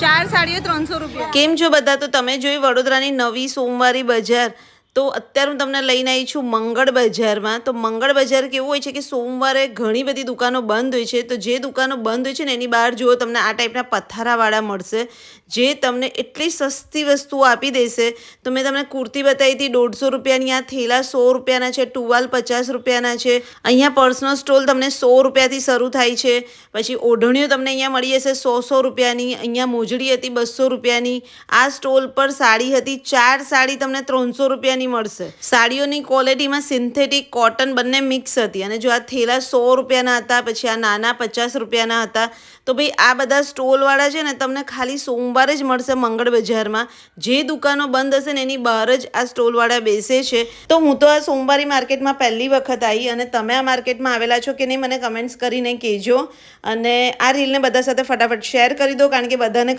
4 સાડીઓ 300 રૂપિયા। કેમ છો બધા? તો તમે જોઈ વડોદરાની નવી સોમવારી બજાર। તો અત્યારે હું તમને લઈને આવી છું મંગળ બજારમાં। તો મંગળ બજાર કેવું હોય છે કે સોમવારે ઘણી બધી દુકાનો બંધ હોય છે। તો જે દુકાનો બંધ હોય છે ને એની બહાર જુઓ તમને આ ટાઈપના પથ્થારાવાળા મળશે, જે તમને એટલી સસ્તી વસ્તુઓ આપી દેશે। તો મેં તમને કુર્તી બતાવી હતી 150 રૂપિયાની, આ થેલા 100 રૂપિયાના છે, ટુવાલ 50 રૂપિયાના છે। અહીંયા પર્સનો સ્ટોલ તમને 100 રૂપિયાથી શરૂ થાય છે। પછી ઓઢણીઓ તમને અહીંયા મળી જશે 100 રૂપિયાની। અહીંયા મોજડી હતી 200 રૂપિયાની। આ સ્ટોલ પર સાડી હતી, 4 સાડી તમને 300 રૂપિયાની મળશે। સાડીઓની ક્વોલિટીમાં સિન્થેટિક કોટન બંને મિક્સ હતી। અને જો આ થેલા 100 રૂપિયાના હતા, પછી આ નાના 50 રૂપિયાના હતા। તો ભાઈ આ બધા સ્ટોલવાળા છે ને તમને ખાલી સોમવારે જ મળશે મંગળ બજારમાં। જે દુકાનો બંધ હશે ને એની બહાર જ આ સ્ટોલવાળા બેસે છે। તો હું તો આ સોમવારી માર્કેટમાં પહેલી વખત આવી, અને તમે આ માર્કેટમાં આવેલા છો કે નહીં મને કમેન્ટ્સ કરીને કહેજો। અને આ રીલને બધા સાથે ફટાફટ શેર કરી દો, કારણ કે બધાને